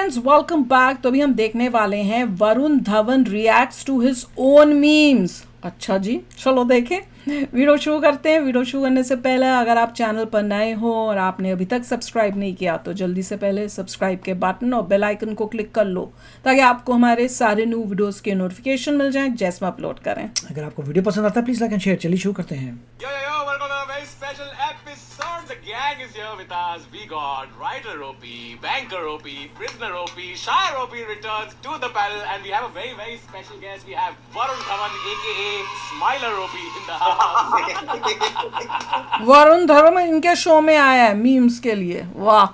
Friends welcome back. तो अभी हम देखने वाले हैं Varun Dhawan reacts to his own memes. अच्छा जी, चलो देखें। वीडियो शुरू करते हैं। वीडियो शुरू करने से पहले अगर आप चैनल पर नए हो और आपने अभी तक सब्सक्राइब नहीं किया तो जल्दी से पहले सब्सक्राइब के बटन और बेल आइकन को क्लिक कर लो ताकि आपको हमारे सारे न्यू वीडियोस के नोटिफिकेशन मिल जाएं जैसे हम अपलोड करें। अगर आपको वीडियो पसंद आता है प्लीज लाइक एंड शेयर। चलिए शुरू करते हैं। Welcome to a very special episode. The gang is here with us. We got writer OP, banker OP, prisoner OP, Shire OP returns to the panel, and we have a very, very special guest. We have Varun Dhawan, aka Smiler OP, in the house. Varun Dhawan इनके show में आया है memes के लिए। वाह।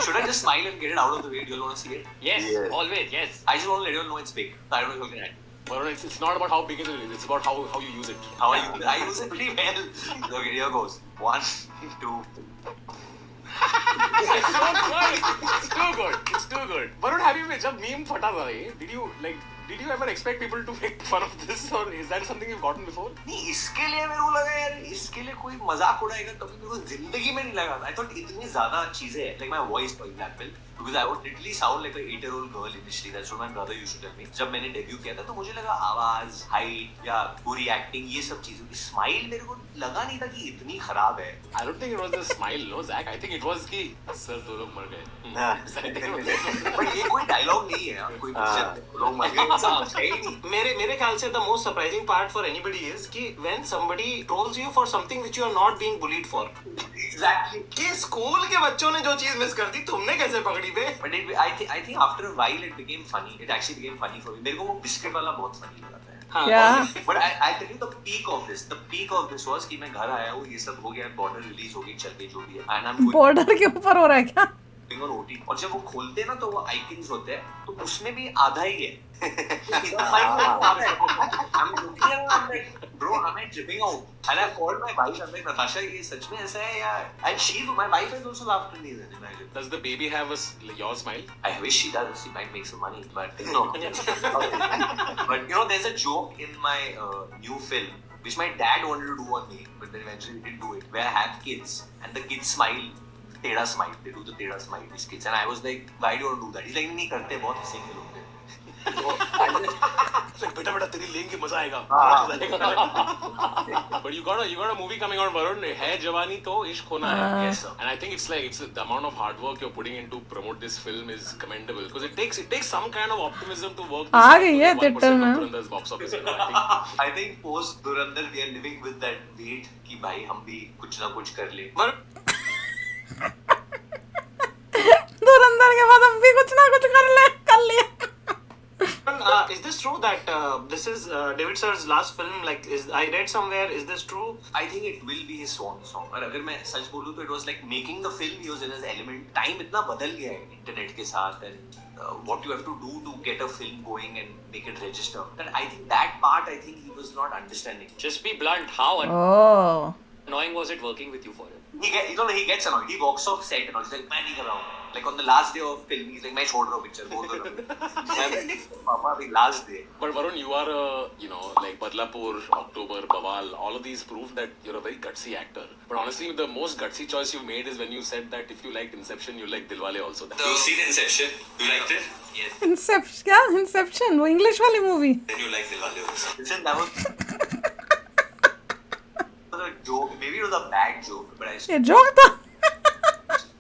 Should I just smile and get it out of the way? Do you all want to see it? Yes, always, yes. I just want to let you all know it's big. I don't know if you can add. Varun, it's not about how big it is. It's about how you use it. How I use it pretty well. Okay, here goes. 1, 2. It's so good. It's too good. It's too good. Varun, have you जब meme फटा था ये, did you ever expect people to make fun of this, or is that something you've gotten before? नहीं, इसके लिए मेरे को लगा यार, इसके लिए कोई मजाक उड़ाएगा कभी मेरे को जिंदगी में नहीं लगा। I thought इतनी ज्यादा चीजें हैं, like my voice for example, because I would literally sound like a 8-year-old girl initially. That's what my brother used to tell me. जब मैंने डेब्यू किया था तो मुझे लगा आवाज, हाइट या पूरी एक्टिंग ये सब चीजों की स्माइल मेरे को लगा नहीं था कि इतनी खराब है। I don't think it was the smile, no, Zach. I think it was कि सर दो लोग मर गए। बट ये कोई डायलॉग नहीं है, कोई लोग मर गए सब है ही नहीं। मेरे ख्याल से the most surprising part for anybody is कि when somebody trolls you for something which you are not being bullied for. Exactly. कि स्कूल के बच्चों ने जो चीज मिस कर दी तुमने कैसे पकड़ी बे? But I think after a while it became funny. It actually became funny for me. मेरे को वो बिस्किट वाला बहुत funny लगा था। क्या? But I tell you the peak of this. The peak of this was कि मैं घर आया हूँ, ये सब हो गया, बॉर्डर रिलीज हो गई, चल गई जो भी है। And I'm बॉर्डर के ऊपर हो रहा है क्या? on OT. और जब वो खोलते हैं ना तो वो आइकन्स होते हैं, तो उसमें भी आधा ही है। I'm looking at I'm like, bro, am I tripping out? And I called my wife. I'm like, Natasha, ये सच में ऐसा है यार? And my wife has also laughed at me. Imagine. Does the baby have your smile? I wish she does. She might make some money, but no. But there's a joke in my new film which my dad wanted to do on me, but then eventually he didn't do it. Where I have kids and the kids smile. Teda smile. They do the Teda smile, these kids. And I was like, why do you want to do that? He's like, नहीं करते, बहुत हंसेंगे लोग। बेटा तेरी लेंगे मजा आएगा। But you got a movie coming on, Varun. है जवानी तो इश्क होना है। Yes, sir. And I think it's the amount of hard work you're putting in to promote this film is commendable because it takes some kind of optimism to work. आ गई है theatre में। Dhurandhar's box office. I think post Dhurandhar we are living with that weight कि भाई हम भी कुछ ना कुछ कर ले। धुरंधर के बाद हम भी कुछ ना कुछ कर लिया। Is this true that this is David sir's last film? Like, I read somewhere. Is this true? I think it will be his swan song. और अगर मैं सच बोलूँ तो it was like making the film. He was in his element. Time इतना बदल गया है internet के साथ and what you have to do to get a film going and make it register. And I think that part I think he was not understanding. Just be blunt. How Oh. annoying was it working with you for him? He gets annoyed. He walks off set and all. He's like, मैं नहीं कर रहा हूँ. Like on the last day of film, he's like, मैं छोड़ रहा हूँ picture. बोल दो ना. Papa, the last day. But Varun, you are like Badlapur, October, Bawal, all of these prove that you're a very gutsy actor. But honestly, the most gutsy choice you made is when you said that if you liked Inception, you like Dilwale also. You've seen Inception? You liked it? Yes. Inception वो English वाली movie. Then you like Dilwale also. Listen, that was a joke. Maybe it was a bad joke, but ये joke था।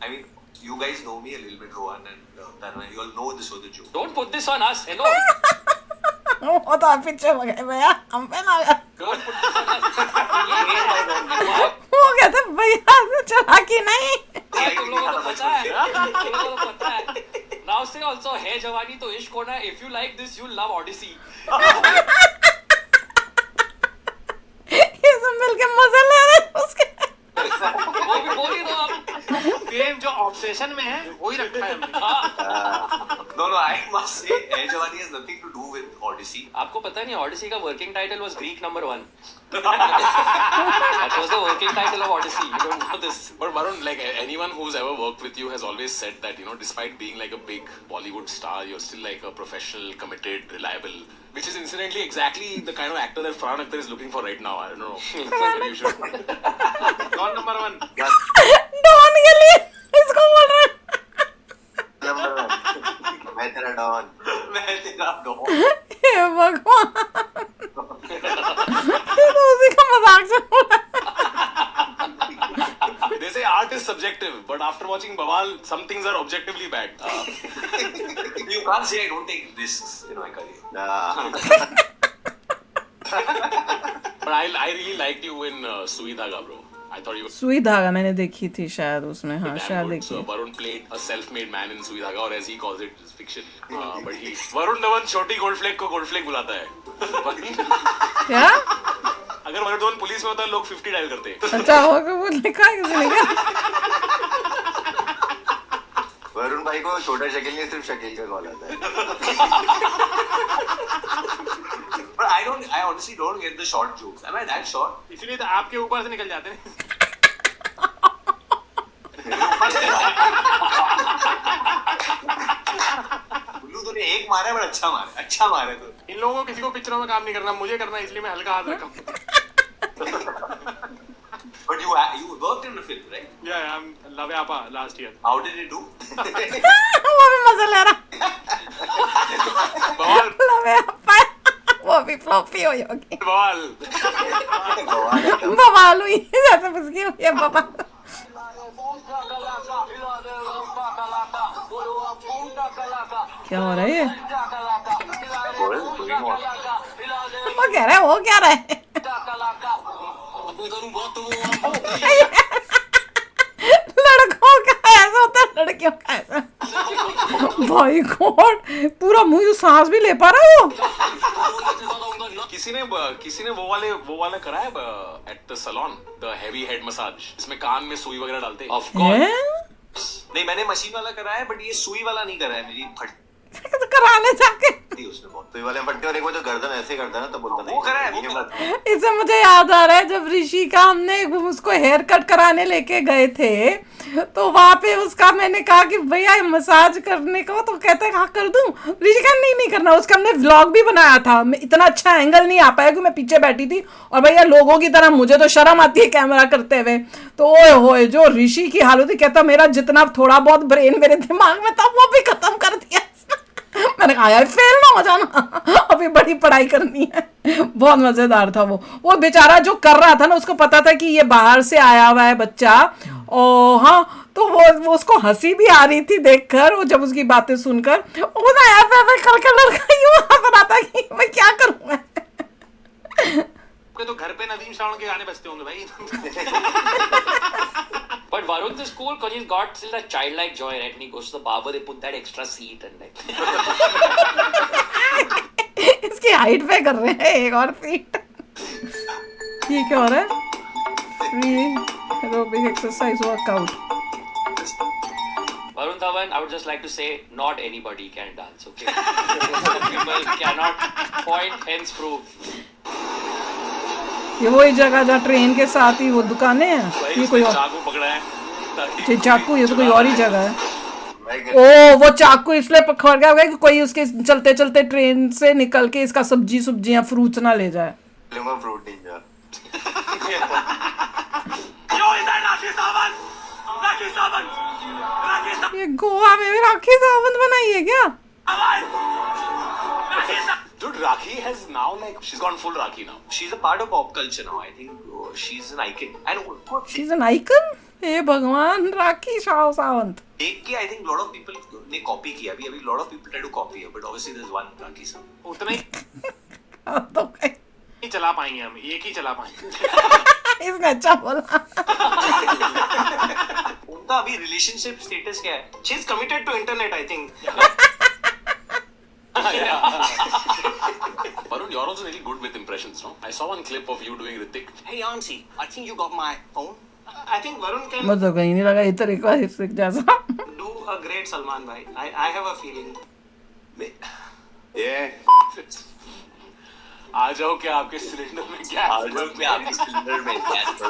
I mean, you guys know me a little bit, Rohan and Tanmay. You all know this was a joke. Don't put this on us. Hello. वो तो आप पीछे हो गए भैया, हम पे ना गया। Don't put this on us. वो कहते भैया से चला कि नहीं। तुम लोगों को पता है। तुम लोगों को पता है। Now say also है जवानी तो इश्क होना है. If you like this, you'll love Odyssey. ये सब मिलके मजे ले रहे हैं उसके। वो भी बोल ही दो आप. Game जो obsession में है, वही रखा है हमने। No, I must say, Hai Jawani has nothing to do with Odyssey. आपको पता नहीं Odyssey का working title was Greek number 1. That was the working title of Odyssey. You don't know this. But Varun, like anyone who's ever worked with you has always said that despite being like a big Bollywood star, you're still like a professional, committed, reliable. Which is incidentally exactly the kind of actor that Farhan Akhtar is looking for right now. I don't know. You should. Don number 1. Don के लिए इसको बोल रहे हैं। Number 1. Don. मैं तेरा don. हे भगवान, ये तो उसी का मजाक चल रहा है। They say art is subjective, but after watching Bawal, some things are objectively bad. You can't say I don't take risks in my career. But I really liked you in Sui Dhaga, bro. I thought you were सुई धागा मैंने देखी थी शायद उसमें, हाँ damn शायद good. देखी। So Varun played a self-made man in Sui Dhaga, or as he calls it, it's fiction. But Varun Dhawan छोटी गोल्डफ्लेक को गोल्डफ्लेक बुलाता है। क्या? अगर वरुण धवन पुलिस में होता लोग 50 डायल करते। अच्छा, वो लिखा है किसी ने क्या? वरुण भाई को छोटा शकील नहीं, सिर्फ शकील का कॉल आता है। But I honestly don't get the short jokes. Am I that short? इसलिए तो आपके ऊपर से निकल जाते हैं। बुल्लू तूने एक मारा है, but अच्छा मारा है तू। इन लोगों को किसी को पिक्चरों में काम नहीं करना, मुझे करना है, इसलिए मैं हल्का हाथ रखा हूँ। But you worked in the film, right? Yeah, I'm Love Appa last year. How did it do? वो भी मजा ले रहा। बवाल लवे अप्पा, वो भी फ्लॉपी हुई होगी। बवाल बवाल हुई जैसे उसकी हुई है बवाल। क्या हो रहा है ये? वो कह रहा है, वो क्या रहा है? लड़कों का ऐसा होता है, लड़कियों का ऐसा। भाई गॉड, पूरा मुंह जो सांस भी ले पा रहा है वो। किसी ने वो वाला करा है at the salon, the heavy head massage, इसमें कान में सुई वगैरह डालते हैं। ऑफ कोर्स हैं? नहीं, मैंने मशीन वाला करा है, बट ये सुई वाला नहीं करा है। मेरी फटती तो कराने जाके उसने बहुत। तो ये वाले फटते और एक वो जो गर्दन ऐसे करता है ना, तब बोलता नहीं। वो करा है, वो करा है। इससे मुझे याद आ रहा है जब ऋषि का हमने उसको हेयर कट कराने लेके गए थे, तो वहां पे उसका मैंने कहा कि भैया मसाज करने को, तो कहते हैं हाँ कर दूं। ऋषि का नहीं करना। उसका हमने व्लॉग भी बनाया था, इतना अच्छा एंगल नहीं आ पाया क्योंकि मैं पीछे बैठी थी और भैया लोगों की तरह मुझे तो शर्म आती है कैमरा करते हुए। तो ओए होए जो ऋषि की हालत थी, कहता मेरा जितना थोड़ा बहुत ब्रेन मेरे दिमाग में था वो भी खत्म कर दिया। मैंने कहा यार फेल ना हो जाना, अभी बड़ी पढ़ाई करनी है। बहुत मजेदार था वो बेचारा जो कर रहा था ना, उसको पता था कि ये बाहर से आया हुआ है बच्चा। ओ हाँ, तो वो उसको हंसी भी आ रही थी देखकर, वो जब उसकी बातें सुनकर वो ना ऐसा करके लड़का यूं हंस रहा था कि मैं क्या करूं मैं। तो घर पे नदीम श्रावण के गाने बजते होंगे भाई। But Varun is cool because he's got still that childlike joy, right? When he goes to the barber, they put that extra seat and like. इसकी हाइट पे कर रहे हैं एक और फीट। ये क्या हो रहा है? Free aerobic exercise workout. Varun Dhawan, I would just like to say, not anybody can dance, okay? People cannot point, hence prove. ये वही जगह जहाँ ट्रेन के साथ ही वो दुकानें हैं। ये कोई और चाकू पकड़ा है ताकि चाकू, ये तो कोई और ही जगह है। मैं ओ वो चाकू इसलिए पकड़ गया होगा कि कोई उसके चलते चलते ट्रेन से निकल के इसका सब्जियां फ्रूट्स ना ले जाए। लूंगा फ्रूट निंजा। ये गोवा में भी राखी सावंत बनाई है क्या? Dude, Rakhi has now like she's gone full Rakhi now. She's a part of pop culture now. I think she's an icon. And She's an icon? हे भगवान, राखी सावंत। देख के I think lot of people ने copy किया। अभी lot of people try to copy her, but obviously there's one Rakhi song. उतना ही तो भाई चला पाएंगे हम, एक ही चला पाएंगे। इसने अच्छा बोला। उनका अभी relationship status क्या है? She's committed to internet, I think. Varun, you're also really good with impressions, no? I saw one clip of you doing Hrithik. Hey auntie, I think you got my phone. I think Varun can मतलब कहीं नहीं लगा इधर एक बार इससे जैसा। do a great Salman bhai. I have a feeling. ये आ जाओ क्या आपके सिलेंडर में क्या आर्डर पे आपके सिलेंडर में गैस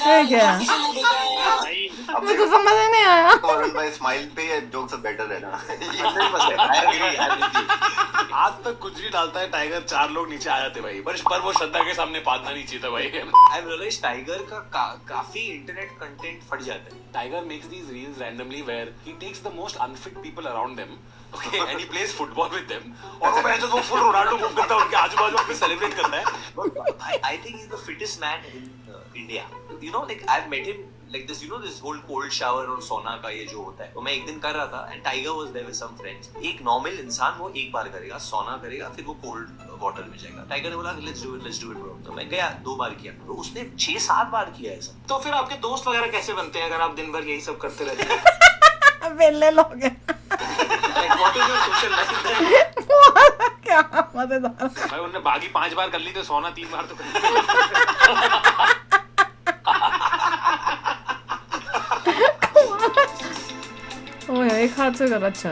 है क्या? भाई मुझे तो समझ ही नहीं आया। वरुण भाई स्माइल पे ये जोक सब बेटर है ना। 100%, I agree. आज तक कुछ भी डालता है टाइगर, 4 लोग नीचे आ जाते भाई, पर वो श्रद्धा के सामने पादना नहीं चाहिए था भाई। I realized टाइगर का काफी इंटरनेट कंटेंट फट जाता है। Tiger makes these reels randomly where he takes the most unfit people around them, okay, and he plays football with them. और वो मैच वो फुल रोनाल्डो मूव करता है उनके आजू-बाजू, अपने सेलिब्रेट करता है। I think he's the fittest man in India. You know, like I've met him like this. You know this whole cold shower और सोना का ये जो होता है, तो मैं एक दिन कर रहा था and Tiger was there with some friends. एक नॉर्मल इंसान वो एक बार करेगा, सोना करेगा, फिर वो कोल्ड वाटर में जाएगा। टाइगर ने बोला let's do it bro. तो मैं गया 2 बार किया, तो उसने 6-7 बार किया है सब। तो फिर आपके दोस्त वगैरह कैसे बनते हैं अगर आप दिन भर यही सब करते रहते हैं? वेले लोग हैं। Like, what is your social life? क्या मजेदार। भाई उन्होंने बागी 5 बार कर ली, तो सोना 3 बार तो कर ओह एक हाथ से कर, अच्छा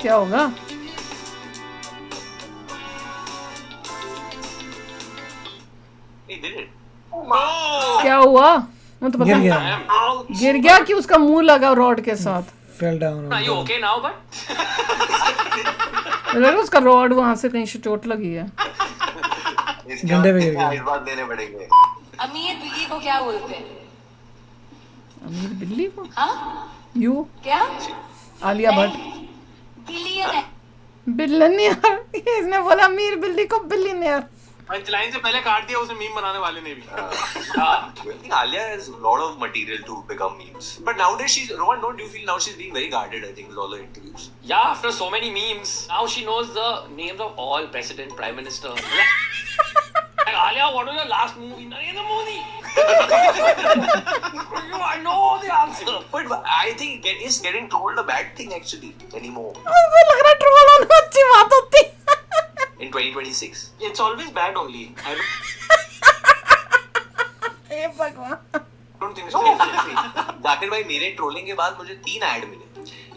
क्या होगा? He did it. क्या हुआ? मैं तो गिर पता गया, गिर गया कि उसका मुंह लगा रॉड के साथ। Fell down. Are you okay now, but? लगा उसका रॉड वहां से कहीं से चोट लगी है। इसके डंडे पे बाद गिर गया। इस बात देने पड़ेंगे। अमीर बिल्ली को क्या बोलते हैं? अमीर बिल्ली को? हाँ? यू? क्या? आलिया भट्ट। बिलियन है। बिलियनियर। इसने बोला अमीर बिल्ली को बिलियनियर। पंचलाइन से पहले काट दिया उसे, मीम बनाने वाले ने भी। I think Alia has a lot of material to become memes. But nowadays Rohan, don't you feel now she's being very guarded, I think, with all her interviews? Yeah, after so many memes, now she knows the names of all president, prime minister. Like, Alia, what was your last movie? Narendra Modi. I know the answer. But I think is getting trolled a bad thing actually anymore मुझे लग रहा है troll होना अच्छी बात होती है। in 2026. It's always bad only. I हे भगवान। don't think so. जाकिर भाई मेरे ट्रोलिंग के बाद मुझे 3 ऐड मिले।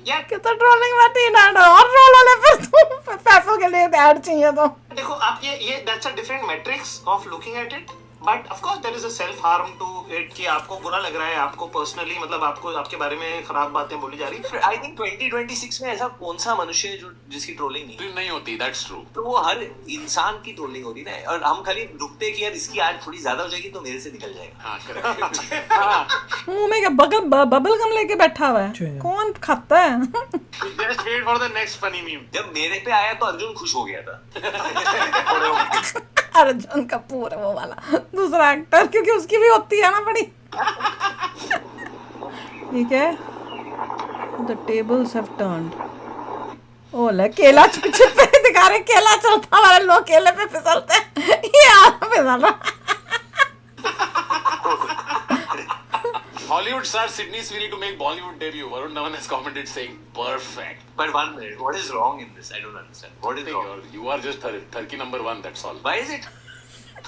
Yeah, कितना ट्रोलिंग में 3 ऐड और ट्रोल वाले फिर तुम पैसों के लिए ऐड चाहिए तो। देखो आप ये that's a different metrics of looking at it. But of course there is a self harm to it कि आपको बुरा लग रहा है, आपको personally मतलब आपको आपके बारे में खराब बातें बोली जा रही है। I think 2026 में ऐसा कौन सा मनुष्य है जो जिसकी ट्रोलिंग नहीं होती, that's true. तो वो हर इंसान की ट्रोलिंग होती है ना, और हम खाली रुकते हैं कि यार इसकी आज थोड़ी ज्यादा हो जाएगी तो मेरे से निकल जाएगा। हाँ, correct. मुंह में क्या बबल गम लेके बैठा हुआ है? कौन खाता है? Just wait for the next funny meme. जब मेरे पे आया तो अर्जुन खुश हो गया था। अर्जुन कपूर है वो वाला दूसरा एक्टर, क्योंकि उसकी भी होती है ना बड़ी। ठीक है, द टेबल्स हैव टर्न्ड। ओले केला पीछे पे दिखा रहे, केला चलता हमारे लोग केले पे फिसलते हैं, ये आधा फिसल रहा। Hollywood star Sydney Sweeney to make Bollywood debut. Varun Dhawan has commented saying, "Perfect." But 1 minute, what is wrong in this? I don't understand. What is wrong? You are just Turkey number 1. That's all. Why is it?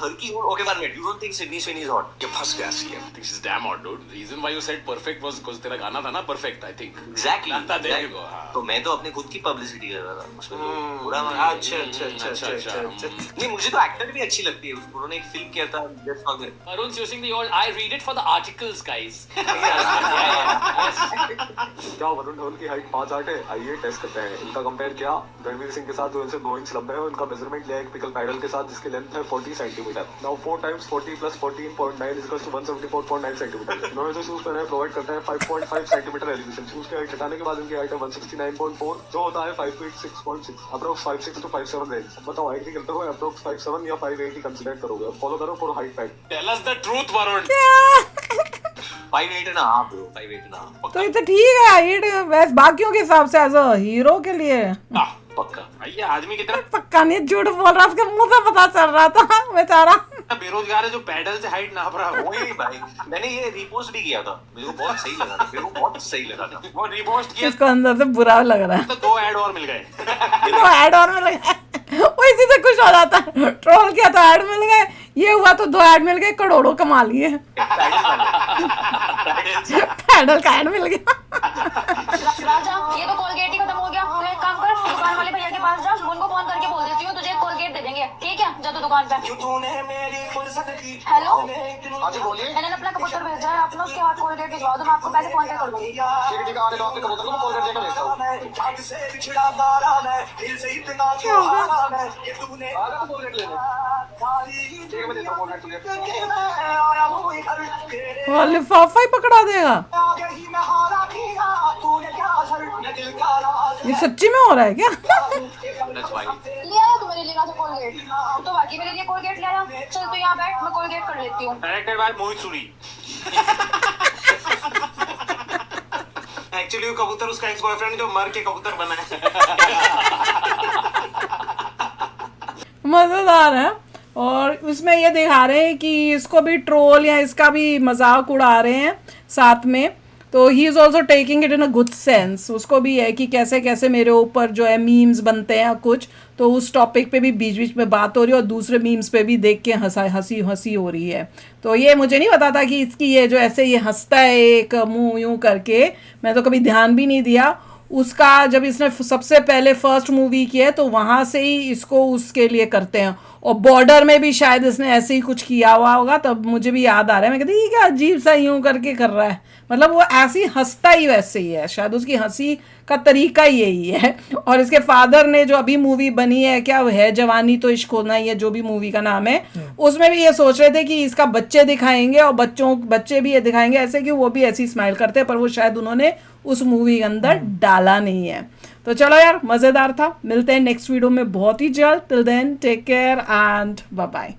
Turkey, okay, 1 minute. You don't think Sydney Sweeney is hot? ये फंस गया CM. I think she's damn hot, dude. The reason why you said perfect was because तेरा गाना था ना perfect. I think. Exactly. There you go. हाँ. तो मैं तो अपने खुद की पब्लिसिटी कर रहा था उसमें तो पूरा अच्छा। नहीं, मुझे तो एक्टर भी अच्छी लगती है। उन्होंने एक फिल्म किया था Just Forget. Arun's using the old, I read it for the articles, guys. क्या वरुण धवन की हाइट 5'8" है? आइए टेस्ट करते हैं। इनका कंपेयर किया रणवीर सिंह के साथ जो इनसे 2 इंच लंबे है, उनका मेजरमेंट लिया एक पिकल पैडल के साथ जिसकी लेंथ है 40 centimetre. Now 4 times 40 plus 14.9 is equals to 174.9 centimetre. इन्होंने जो शूज पहने हैं प्रोवाइड करते हैं 5.5 सेंटीमीटर एलिवेशन। शूज की हाइट हटाने के बाद इनकी हाइट है 169.4 जो होता है 5 feet 6.6 अप्रोक्स 5'6" to 5'7" रेंज। बताओ हाइट की करते हो अप्रोक्स 5'7" या 5'8" ही कंसीडर करोगे? अब फॉलो करो for height fact. Tell us the truth, Varun. 5'8.5" bro, 5'8.5" तो ये तो ठीक है, हाइट वैसे बाकियों के हिसाब से एज अ हीरो के लिए पक्का। भैया आदमी कितना पक्का नहीं, झूठ बोल रहा, उसके मुंह से पता चल रहा था बेचारा। बेरोजगार है जो पैडल से हाइट नाप रहा है। वही भाई, मैंने ये रीपोस्ट भी किया था, मेरे को बहुत सही लगा था, मेरे को बहुत सही लगा था। वो रिपोस्ट किया इसको अंदर से बुरा लग रहा है। तो 2 ऐड और मिल गए। तो ऐड और मिल गए, वो इसी से खुश हो जाता है। ट्रोल किया तो ऐड मिल गए, ये हुआ तो 2 ऐड मिल गए, करोड़ों कमा लिए। पैडल का ऐड मिल गया। राजा, ये तो कोलगेट ही खत्म हो गया। तू एक काम कर, दुकान वाले भैया के पास जा, उनको फोन करके बोल देती हूँ तुझे कोलगेट दे देंगे। ठीक है जा तो दुकान पे। हेलो हाँ जी बोलिए। मैंने अपना कबूतर भेजा है, अपना उसके हाथ कोलगेट भिजवा दो, मैं आपको पैसे फोन पे कर दूंगी। ठीक है ठीक है, आने दो आपके कबूतर को, मैं कॉल करके भेजता हूँ। आगे तो कॉल लेने। ठीक है मैं देता हूँ कॉल लेने। और लिफाफा ही पकड़ा देगा। ये सच्ची में हो रहा है क्या? That's why. ले आया तू मेरे लिए कहाँ से कोलगेट? तो बाकी मेरे लिए कोलगेट ले आया। चल तू यहाँ बैठ, मैं कोलगेट कर लेती हूँ। Directed by Mohit Suri. Actually वो कबूतर उसका एक्स बॉयफ्रेंड जो मर के कबूतर बना है। मजेदार है। और उसमें ये दिखा रहे हैं कि इसको भी ट्रोल या इसका भी मजाक उड़ा रहे हैं साथ में। तो he is also taking it in a good sense. उसको भी है कि कैसे कैसे मेरे ऊपर जो है मीम्स बनते हैं कुछ, तो उस टॉपिक पे भी बीच बीच में बात हो रही है और दूसरे मीम्स पे भी देख के हंसी हो रही है। तो ये मुझे नहीं पता था कि इसकी ये जो ऐसे ये हंसता है एक मुंह यूं करके, मैं तो कभी ध्यान भी नहीं दिया। उसका जब इसने सबसे पहले फर्स्ट मूवी की है तो वहाँ से ही इसको उसके लिए करते हैं। और बॉर्डर में भी शायद इसने ऐसे ही कुछ किया हुआ होगा, तब मुझे भी याद आ रहा है। मैं कहती ये क्या अजीब सा यूं करके कर रहा है, मतलब वो ऐसी हंसता ही वैसे ही है, शायद उसकी हंसी का तरीका ही यही है। और इसके फादर ने जो अभी मूवी बनी है, क्या है जवानी तो इश्क होना ही है जो भी मूवी का नाम है, उसमें भी ये सोच रहे थे कि इसका बच्चे दिखाएंगे और बच्चे भी ये दिखाएंगे ऐसे कि वो भी ऐसी स्माइल करते हैं, पर वो शायद उन्होंने उस मूवी के अंदर डाला नहीं है। तो चलो यार, मज़ेदार था। मिलते हैं नेक्स्ट वीडियो में बहुत ही जल्द। Till then take care and bye bye.